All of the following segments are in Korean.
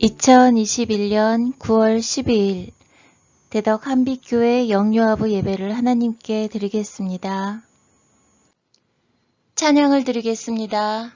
2021년 9월 12일 대덕 한빛교회 영유아부 예배를 하나님께 드리겠습니다. 찬양을 드리겠습니다.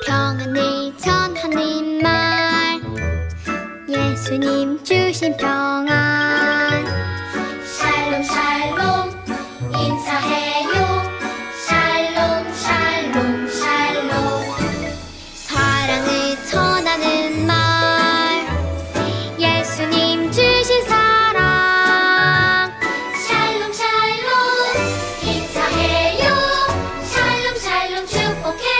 평안을 전하는 말 예수님 주신 평안 샬롬 샬롬 인사해요 샬롬 샬롬 샬롬 사랑을 전하는 말 예수님 주신 사랑 샬롬 샬롬 인사해요 샬롬 샬롬 축복해요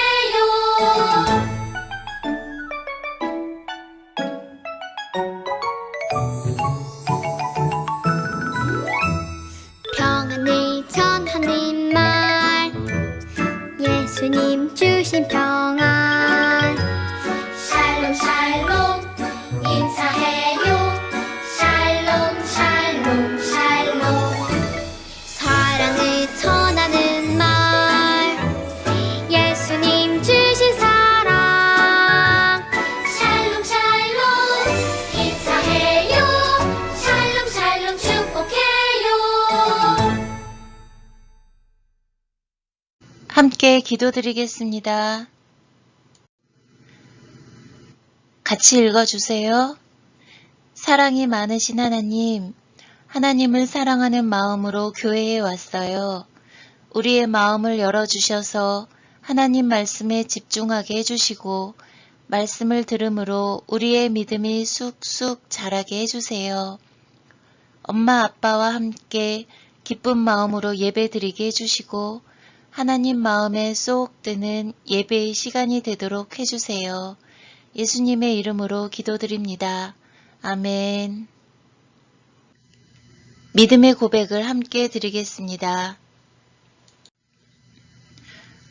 평안을 전하는 말 예수님 주신 평안 샬롬 샬롬 인사해요 샬롬 샬롬 샬롬 사랑을 전하는 말 예수님 주신 사랑 샬롬 샬롬 인사해요 샬롬 샬롬 축복해요 함께 기도드리겠습니다. 같이 읽어주세요. 사랑이 많으신 하나님, 하나님을 사랑하는 마음으로 교회에 왔어요. 우리의 마음을 열어주셔서 하나님 말씀에 집중하게 해주시고 말씀을 들음으로 우리의 믿음이 쑥쑥 자라게 해주세요. 엄마 아빠와 함께 기쁜 마음으로 예배드리게 해주시고 하나님 마음에 쏙 드는 예배의 시간이 되도록 해주세요. 예수님의 이름으로 기도드립니다. 아멘. 믿음의 고백을 함께 드리겠습니다.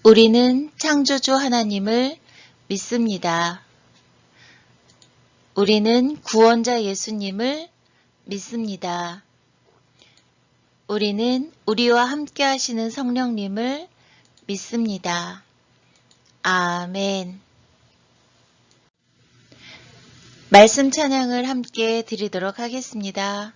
우리는 창조주 하나님을 믿습니다. 우리는 구원자 예수님을 믿습니다. 우리는 우리와 함께 하시는 성령님을 믿습니다. 아멘. 말씀 찬양을 함께 드리도록 하겠습니다.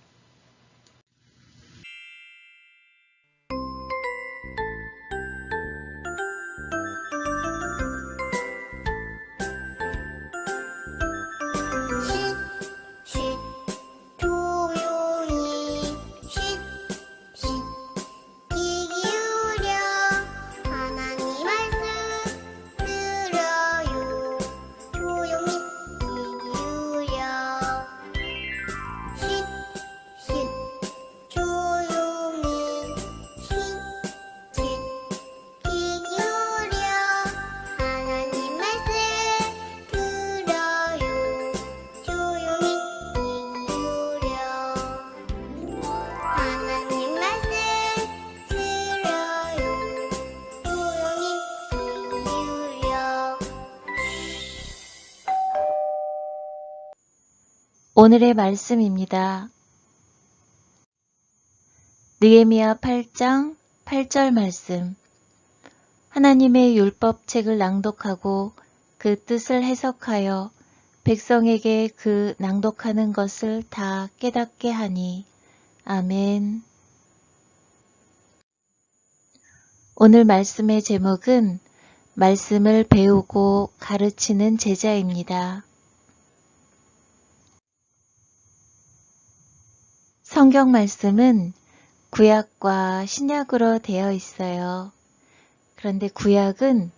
오늘의 말씀입니다. 느헤미야 8장 8절 말씀. 하나님의 율법책을 낭독하고 그 뜻을 해석하여 백성에게 그 낭독하는 것을 다 깨닫게 하니. 아멘. 오늘 말씀의 제목은 말씀을 배우고 가르치는 제자입니다. 성경 말씀은 구약과 신약으로 되어 있어요. 그런데 구약은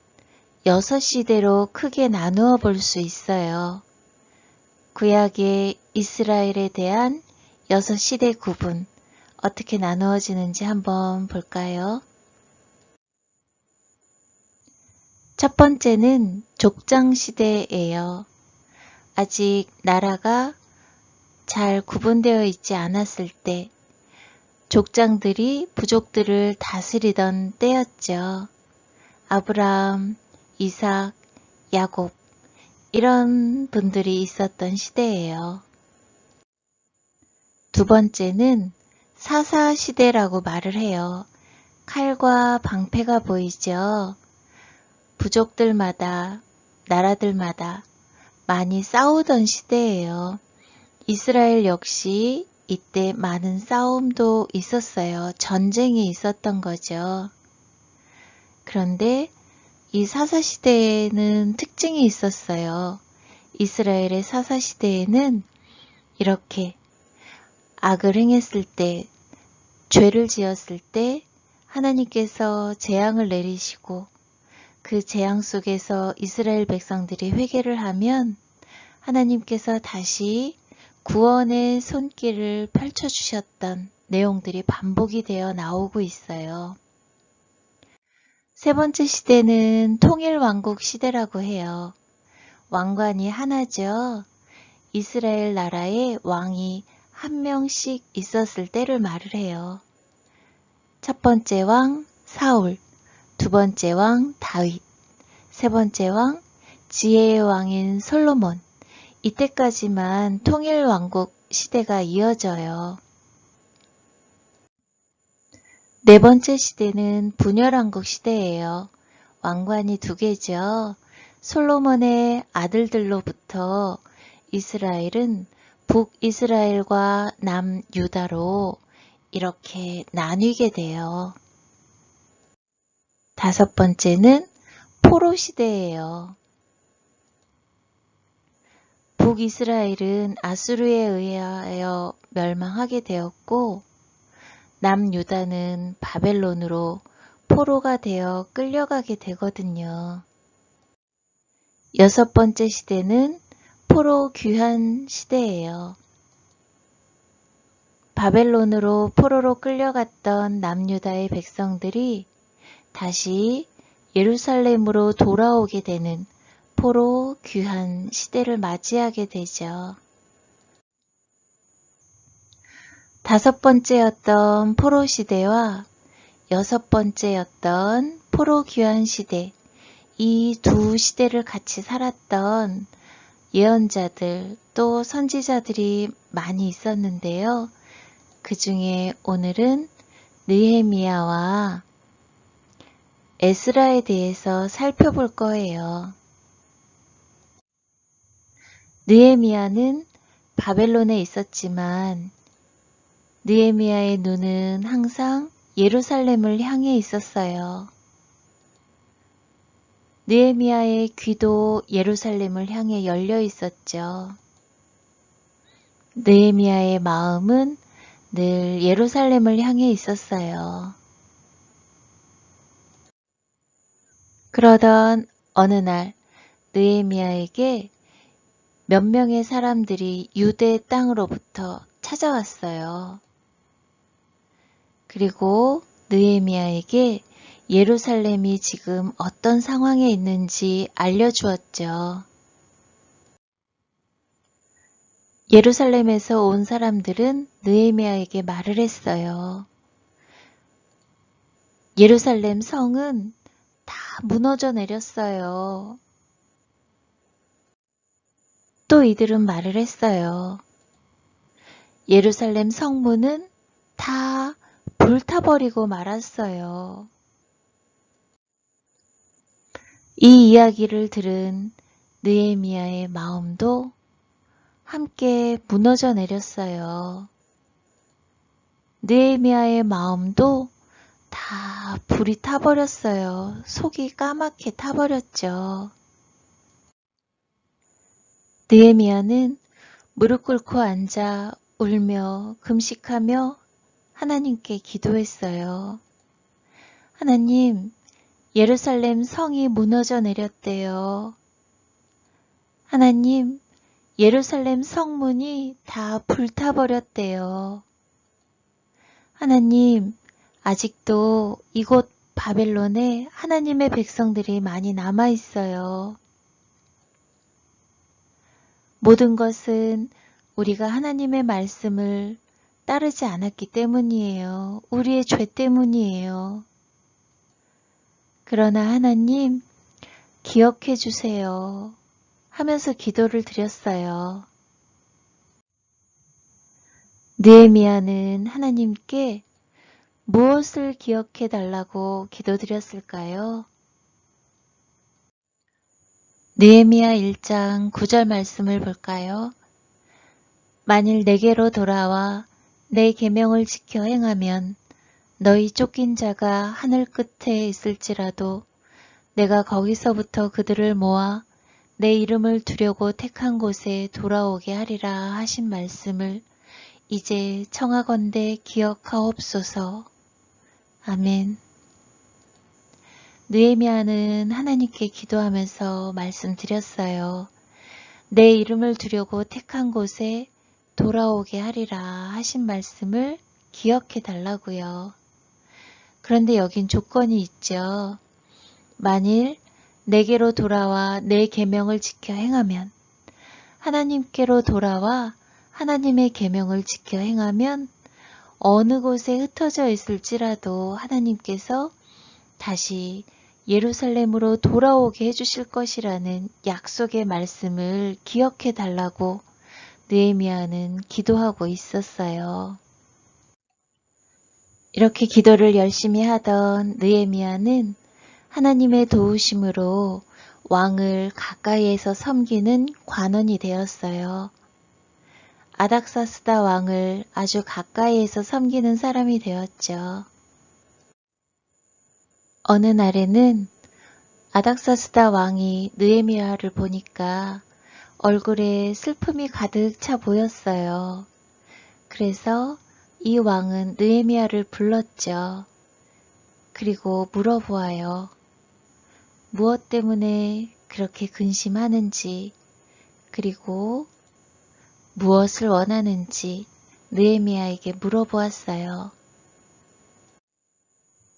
6시대로 크게 나누어 볼 수 있어요. 구약의 이스라엘에 대한 6시대 구분, 어떻게 나누어지는지 한번 볼까요? 첫 번째는 족장시대예요. 아직 나라가 잘 구분되어 있지 않았을 때 족장들이 부족들을 다스리던 때였죠. 아브라함, 이삭, 야곱 이런 분들이 있었던 시대예요. 두 번째는 사사시대라고 말을 해요. 칼과 방패가 보이죠. 부족들마다, 나라들마다 많이 싸우던 시대예요. 이스라엘 역시 이때 많은 싸움도 있었어요. 전쟁이 있었던 거죠. 그런데 이 사사시대에는 특징이 있었어요. 이스라엘의 사사시대에는 이렇게 악을 행했을 때, 죄를 지었을 때 하나님께서 재앙을 내리시고 그 재앙 속에서 이스라엘 백성들이 회개를 하면 하나님께서 다시 구원의 손길을 펼쳐주셨던 내용들이 반복이 되어 나오고 있어요. 세 번째 시대는 통일왕국 시대라고 해요. 왕관이 하나죠. 이스라엘 나라에 왕이 한 명씩 있었을 때를 말을 해요. 첫 번째 왕 사울, 두 번째 왕 다윗, 세 번째 왕 지혜의 왕인 솔로몬. 이때까지만 통일왕국 시대가 이어져요. 네 번째 시대는 분열왕국 시대예요. 왕관이 2개죠. 솔로몬의 아들들로부터 이스라엘은 북이스라엘과 남유다로 이렇게 나뉘게 돼요. 다섯 번째는 포로 시대예요. 북이스라엘은 아수르에 의하여 멸망하게 되었고 남유다는 바벨론으로 포로가 되어 끌려가게 되거든요. 여섯 번째 시대는 포로 귀환 시대예요. 바벨론으로 포로로 끌려갔던 남유다의 백성들이 다시 예루살렘으로 돌아오게 되는 포로 귀환 시대를 맞이하게 되죠. 다섯 번째였던 포로 시대와 여섯 번째였던 포로 귀환 시대, 이 두 시대를 같이 살았던 예언자들 또 선지자들이 많이 있었는데요. 그 중에 오늘은 느헤미야와 에스라에 대해서 살펴볼 거예요. 느헤미야는 바벨론에 있었지만 느헤미야의 눈은 항상 예루살렘을 향해 있었어요. 느헤미야의 귀도 예루살렘을 향해 열려 있었죠. 느헤미야의 마음은 늘 예루살렘을 향해 있었어요. 그러던 어느 날 느헤미야에게 몇 명의 사람들이 유대 땅으로부터 찾아왔어요. 그리고 느헤미야에게 예루살렘이 지금 어떤 상황에 있는지 알려주었죠. 예루살렘에서 온 사람들은 느헤미야에게 말을 했어요. 예루살렘 성은 다 무너져 내렸어요. 또 이들은 말을 했어요. 예루살렘 성문은 다 불타버리고 말았어요. 이 이야기를 들은 느헤미야의 마음도 함께 무너져 내렸어요. 느헤미야의 마음도 다 불이 타버렸어요. 속이 까맣게 타버렸죠. 느헤미야는 무릎 꿇고 앉아 울며 금식하며 하나님께 기도했어요. 하나님, 예루살렘 성이 무너져 내렸대요. 하나님, 예루살렘 성문이 다 불타버렸대요. 하나님, 아직도 이곳 바벨론에 하나님의 백성들이 많이 남아있어요. 모든 것은 우리가 하나님의 말씀을 따르지 않았기 때문이에요. 우리의 죄 때문이에요. 그러나 하나님, 기억해 주세요. 하면서 기도를 드렸어요. 느헤미야는 하나님께 무엇을 기억해 달라고 기도드렸을까요? 느헤미야 1장 9절 말씀을 볼까요? 만일 내게로 돌아와 내 계명을 지켜 행하면 너희 쫓긴 자가 하늘 끝에 있을지라도 내가 거기서부터 그들을 모아 내 이름을 두려고 택한 곳에 돌아오게 하리라 하신 말씀을 이제 청하건대 기억하옵소서. 아멘. 느헤미야는 하나님께 기도하면서 말씀드렸어요. 내 이름을 두려고 택한 곳에 돌아오게 하리라 하신 말씀을 기억해 달라고요. 그런데 여긴 조건이 있죠. 만일 내게로 돌아와 내 계명을 지켜 행하면, 하나님께로 돌아와 하나님의 계명을 지켜 행하면 어느 곳에 흩어져 있을지라도 하나님께서 다시 예루살렘으로 돌아오게 해주실 것이라는 약속의 말씀을 기억해 달라고 느헤미야는 기도하고 있었어요. 이렇게 기도를 열심히 하던 느헤미야는 하나님의 도우심으로 왕을 가까이에서 섬기는 관원이 되었어요. 아닥사스다 왕을 아주 가까이에서 섬기는 사람이 되었죠. 어느 날에는 아닥사스다 왕이 느헤미야를 보니까 얼굴에 슬픔이 가득 차 보였어요. 그래서 이 왕은 느헤미야를 불렀죠. 그리고 물어보아요. 무엇 때문에 그렇게 근심하는지, 그리고 무엇을 원하는지 느헤미야에게 물어보았어요.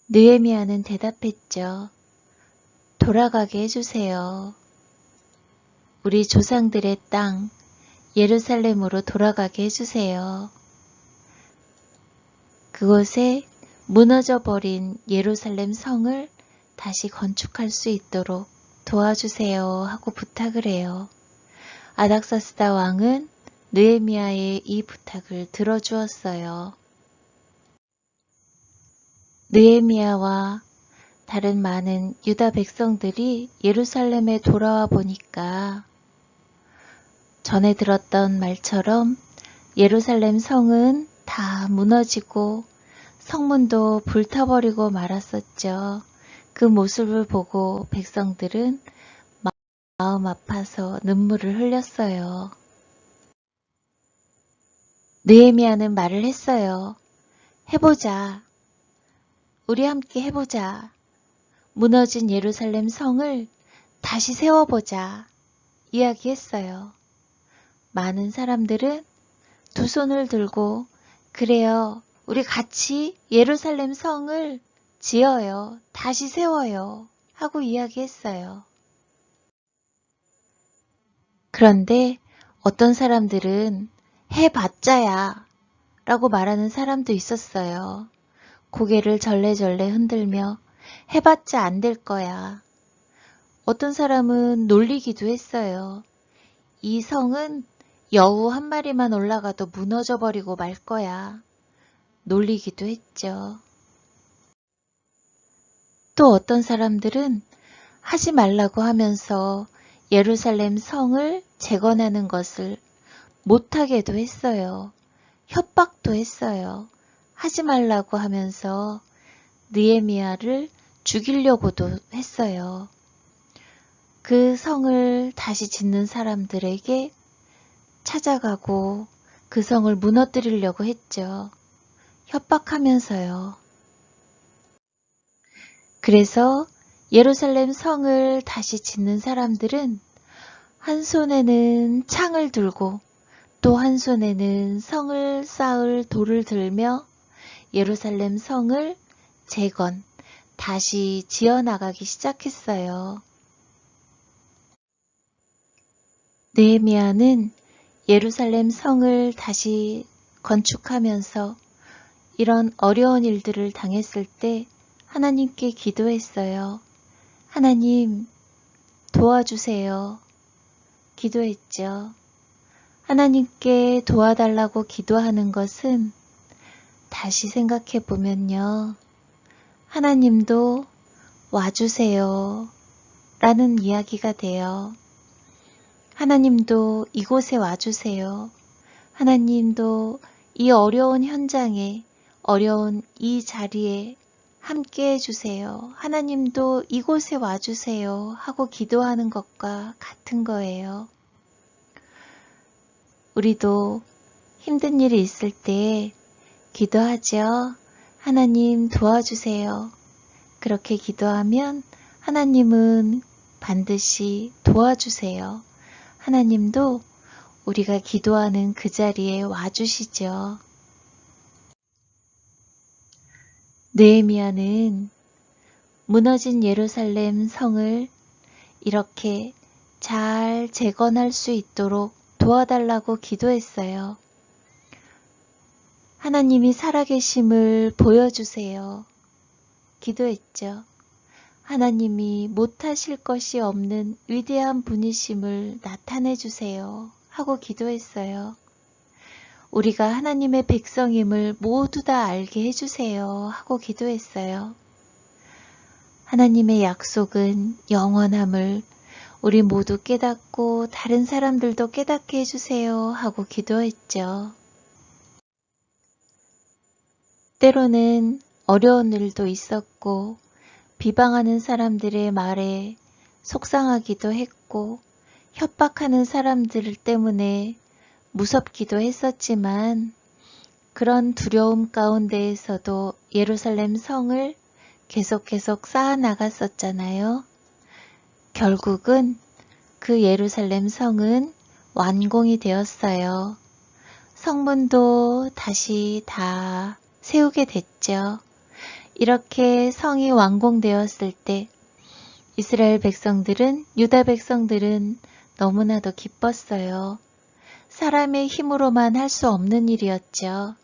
느헤미야는 대답했죠. 돌아가게 해주세요. 우리 조상들의 땅 예루살렘으로 돌아가게 해주세요. 그곳에 무너져버린 예루살렘 성을 다시 건축할 수 있도록 도와주세요 하고 부탁을 해요. 아닥사스다 왕은 느헤미야의 이 부탁을 들어주었어요. 느헤미야와 다른 많은 유다 백성들이 예루살렘에 돌아와 보니까 전에 들었던 말처럼 예루살렘 성은 다 무너지고 성문도 불타버리고 말았었죠. 그 모습을 보고 백성들은 마음 아파서 눈물을 흘렸어요. 느헤미야는 말을 했어요. 해보자. 우리 함께 해보자. 무너진 예루살렘 성을 다시 세워보자. 이야기했어요. 많은 사람들은 두 손을 들고 그래요. 우리 같이 예루살렘 성을 지어요. 다시 세워요. 하고 이야기했어요. 그런데 어떤 사람들은 해봤자야 라고 말하는 사람도 있었어요. 고개를 절레절레 흔들며 해봤자 안 될 거야. 어떤 사람은 놀리기도 했어요. 이 성은 여우 한 마리만 올라가도 무너져 버리고 말 거야. 놀리기도 했죠. 또 어떤 사람들은 하지 말라고 하면서 예루살렘 성을 재건하는 것을 못하게도 했어요. 협박도 했어요. 하지 말라고 하면서 느헤미야를 죽이려고도 했어요. 그 성을 다시 짓는 사람들에게 찾아가고 그 성을 무너뜨리려고 했죠. 협박하면서요. 그래서 예루살렘 성을 다시 짓는 사람들은 한 손에는 창을 들고 또 한 손에는 성을 쌓을 돌을 들며 예루살렘 성을 다시 지어나가기 시작했어요. 느헤미야는 예루살렘 성을 다시 건축하면서 이런 어려운 일들을 당했을 때 하나님께 기도했어요. 하나님, 도와주세요. 기도했죠. 하나님께 도와달라고 기도하는 것은 다시 생각해 보면요. 하나님도 와주세요. 라는 이야기가 돼요. 하나님도 이곳에 와주세요. 하나님도 이 어려운 현장에, 어려운 이 자리에 함께 해주세요. 하나님도 이곳에 와주세요. 하고 기도하는 것과 같은 거예요. 우리도 힘든 일이 있을 때 기도하죠. 하나님 도와주세요. 그렇게 기도하면 하나님은 반드시 도와주세요. 하나님도 우리가 기도하는 그 자리에 와주시죠. 느헤미야는 무너진 예루살렘 성을 이렇게 잘 재건할 수 있도록 도와달라고 기도했어요. 하나님이 살아계심을 보여주세요. 기도했죠. 하나님이 못하실 것이 없는 위대한 분이심을 나타내 주세요. 하고 기도했어요. 우리가 하나님의 백성임을 모두 다 알게 해주세요. 하고 기도했어요. 하나님의 약속은 영원함을 우리 모두 깨닫고 다른 사람들도 깨닫게 해주세요. 하고 기도했죠. 때로는 어려운 일도 있었고 비방하는 사람들의 말에 속상하기도 했고 협박하는 사람들 때문에 무섭기도 했었지만 그런 두려움 가운데에서도 예루살렘 성을 계속 쌓아 나갔었잖아요. 결국은 그 예루살렘 성은 완공이 되었어요. 성문도 다시 다 세우게 됐죠. 이렇게 성이 완공되었을 때 이스라엘 백성들은, 유다 백성들은 너무나도 기뻤어요. 사람의 힘으로만 할 수 없는 일이었죠.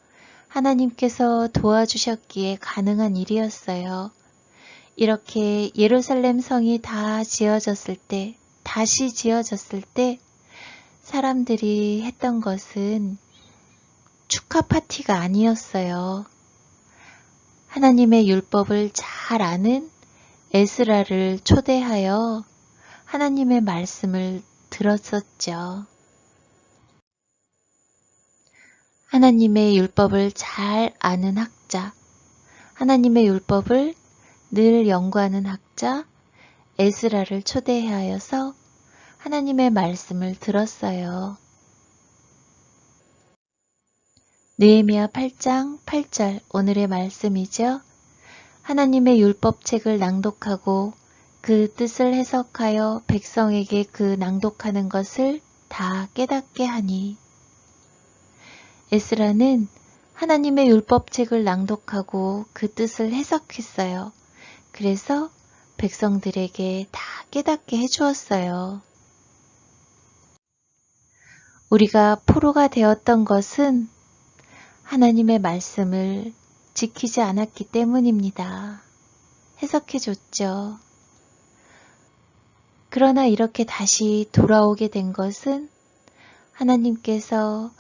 하나님께서 도와주셨기에 가능한 일이었어요. 이렇게 예루살렘 성이 다 지어졌을 때, 다시 지어졌을 때 사람들이 했던 것은 축하 파티가 아니었어요. 하나님의 율법을 잘 아는 에스라를 초대하여 하나님의 말씀을 들었었죠. 하나님의 율법을 잘 아는 학자, 하나님의 율법을 늘 연구하는 학자 에스라를 초대하여서 하나님의 말씀을 들었어요. 느헤미야 8장 8절 오늘의 말씀이죠. 하나님의 율법책을 낭독하고 그 뜻을 해석하여 백성에게 그 낭독하는 것을 다 깨닫게 하니. 에스라는 하나님의 율법책을 낭독하고 그 뜻을 해석했어요. 그래서 백성들에게 다 깨닫게 해주었어요. 우리가 포로가 되었던 것은 하나님의 말씀을 지키지 않았기 때문입니다. 해석해줬죠. 그러나 이렇게 다시 돌아오게 된 것은 하나님께서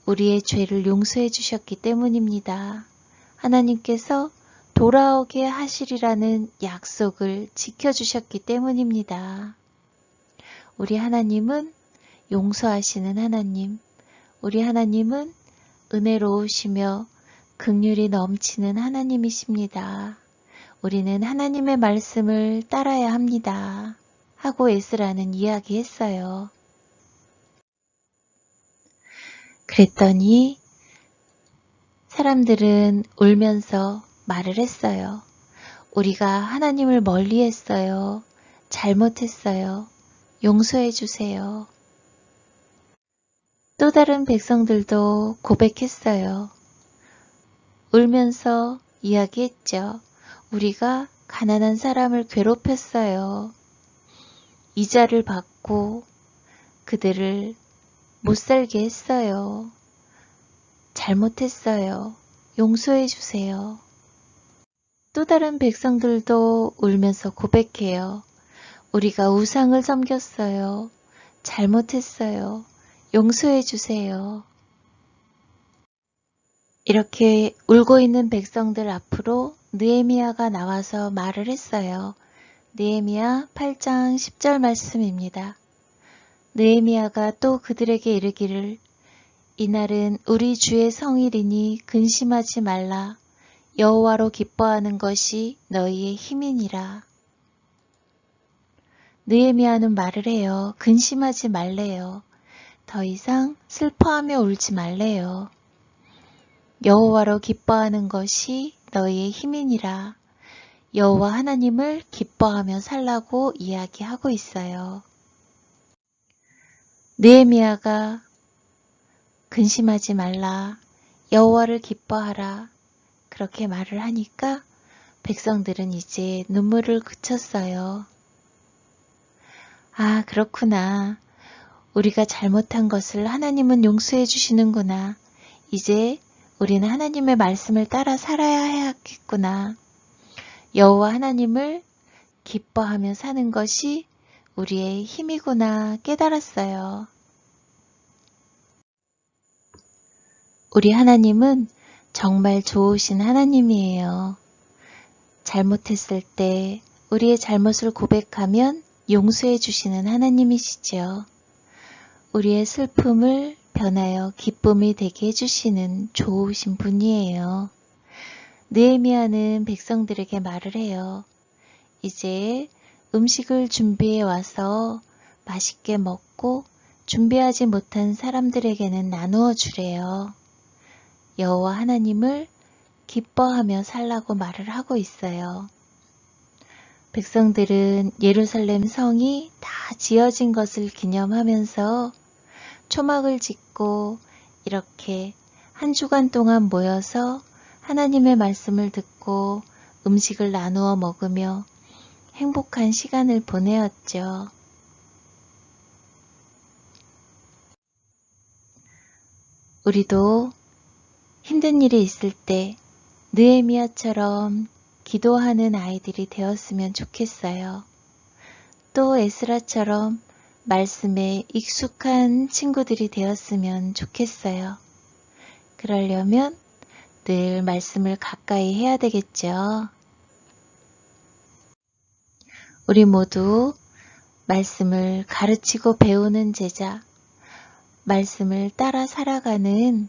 우리의 죄를 용서해 주셨기 때문입니다. 하나님께서 돌아오게 하시리라는 약속을 지켜주셨기 때문입니다. 우리 하나님은 용서하시는 하나님, 우리 하나님은 은혜로우시며 긍휼이 넘치는 하나님이십니다. 우리는 하나님의 말씀을 따라야 합니다. 하고 에스라는 이야기했어요. 그랬더니 사람들은 울면서 말을 했어요. 우리가 하나님을 멀리했어요. 잘못했어요. 용서해 주세요. 또 다른 백성들도 고백했어요. 울면서 이야기했죠. 우리가 가난한 사람을 괴롭혔어요. 이자를 받고 그들을 못 살게 했어요. 잘못했어요. 용서해 주세요. 또 다른 백성들도 울면서 고백해요. 우리가 우상을 섬겼어요. 잘못했어요. 용서해 주세요. 이렇게 울고 있는 백성들 앞으로 느헤미야가 나와서 말을 했어요. 느헤미야 8장 10절 말씀입니다. 느헤미야가 또 그들에게 이르기를 이날은 우리 주의 성일이니 근심하지 말라. 여호와로 기뻐하는 것이 너희의 힘이니라. 느헤미야는 말을 해요. 근심하지 말래요. 더 이상 슬퍼하며 울지 말래요. 여호와로 기뻐하는 것이 너희의 힘이니라. 여호와 하나님을 기뻐하며 살라고 이야기하고 있어요. 느헤미야가 근심하지 말라. 여호와를 기뻐하라. 그렇게 말을 하니까 백성들은 이제 눈물을 그쳤어요. 아, 그렇구나. 우리가 잘못한 것을 하나님은 용서해 주시는구나. 이제 우리는 하나님의 말씀을 따라 살아야 하겠구나. 여호와 하나님을 기뻐하며 사는 것이 우리의 힘이구나 깨달았어요. 우리 하나님은 정말 좋으신 하나님이에요. 잘못했을 때 우리의 잘못을 고백하면 용서해 주시는 하나님이시죠. 우리의 슬픔을 변하여 기쁨이 되게 해주시는 좋으신 분이에요. 느헤미야는 백성들에게 말을 해요. 이제 음식을 준비해 와서 맛있게 먹고 준비하지 못한 사람들에게는 나누어 주래요. 여호와 하나님을 기뻐하며 살라고 말을 하고 있어요. 백성들은 예루살렘 성이 다 지어진 것을 기념하면서 초막을 짓고 이렇게 한 주간 동안 모여서 하나님의 말씀을 듣고 음식을 나누어 먹으며 행복한 시간을 보내었죠. 우리도 힘든 일이 있을 때 느헤미야처럼 기도하는 아이들이 되었으면 좋겠어요. 또 에스라처럼 말씀에 익숙한 친구들이 되었으면 좋겠어요. 그러려면 늘 말씀을 가까이 해야 되겠죠. 우리 모두 말씀을 가르치고 배우는 제자, 말씀을 따라 살아가는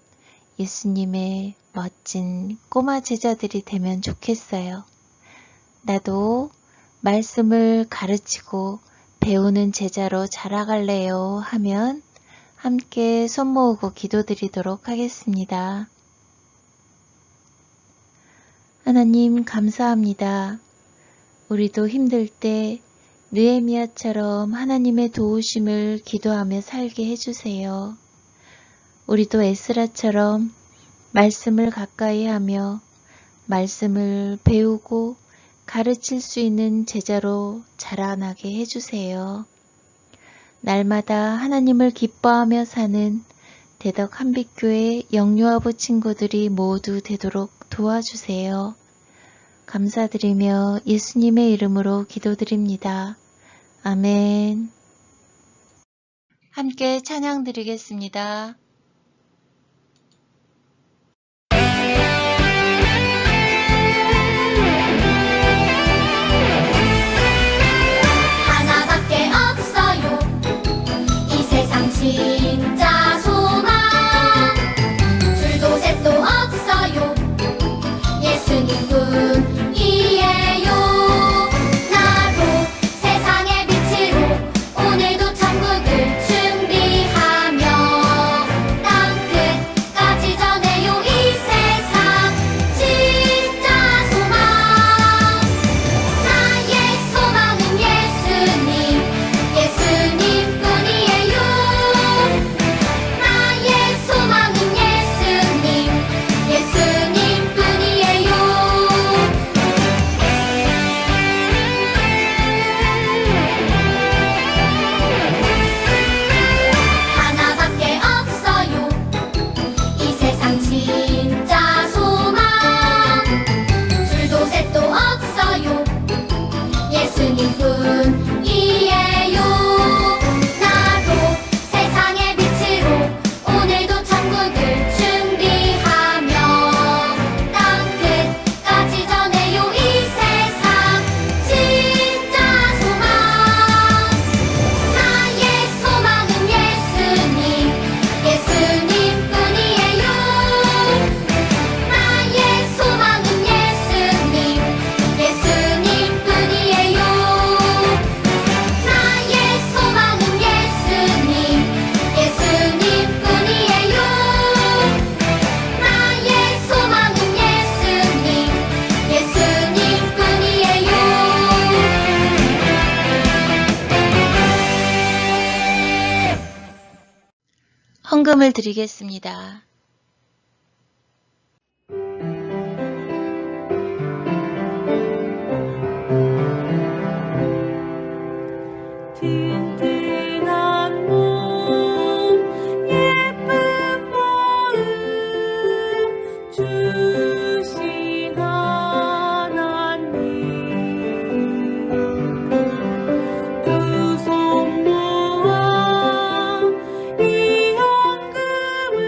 예수님의 멋진 꼬마 제자들이 되면 좋겠어요. 나도 말씀을 가르치고 배우는 제자로 자라갈래요 하면 함께 손 모으고 기도드리도록 하겠습니다. 하나님 감사합니다. 우리도 힘들 때 느헤미야처럼 하나님의 도우심을 기도하며 살게 해주세요. 우리도 에스라처럼 말씀을 가까이 하며 말씀을 배우고 가르칠 수 있는 제자로 자라나게 해주세요. 날마다 하나님을 기뻐하며 사는 대덕 한빛교회 영유아부 친구들이 모두 되도록 도와주세요. 감사드리며 예수님의 이름으로 기도드립니다. 아멘. 함께 찬양 드리겠습니다. 하나밖에 없어요 이 세상 진짜 소망 둘도 셋도 없어요 예수님뿐이에요 나도 세상의 빛으로 오늘도 천국을 준비하며 땅 끝까지 전해요 이 세상 진짜 소망 나의 소망은 예수님 예수님뿐이에요 나의 소망은 예수님 예수님뿐이에요 하나밖에 없어요 이 세상 진짜 소망 둘도 셋도 없어요 예수님뿐이에요 나도 세상의 빛으로 오늘도 천국을 준비하며 땅 끝까지 전해요 이 세상 진짜 소망 나의 소망은 예수님 예수님뿐이에요 나의 소망은 예수님 예수님뿐이에요 나의 소망은 예수님 예수님뿐이에요 나의 소망은 예수님 예수님뿐이에요 헌금을 드리겠습니다. 튼튼한 몸 예쁜 마음 주신 하나님 두 손 모아 이 헌금을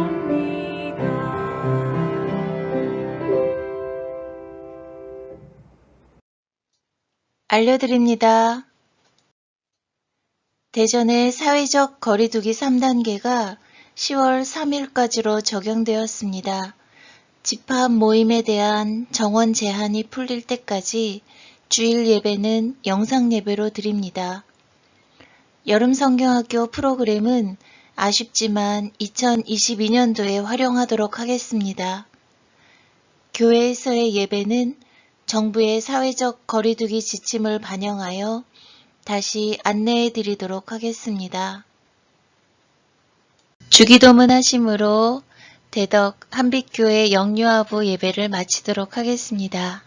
바치옵니다. 알려드립니다. 대전의 사회적 거리두기 3단계가 10월 3일까지로 적용되었습니다. 집합 모임에 대한 정원 제한이 풀릴 때까지 주일 예배는 영상 예배로 드립니다. 여름 성경학교 프로그램은 아쉽지만 2022년도에 활용하도록 하겠습니다. 교회에서의 예배는 정부의 사회적 거리두기 지침을 반영하여 다시 안내해 드리도록 하겠습니다. 주기도문 하심으로 대덕 한빛교회 영유아부 예배를 마치도록 하겠습니다.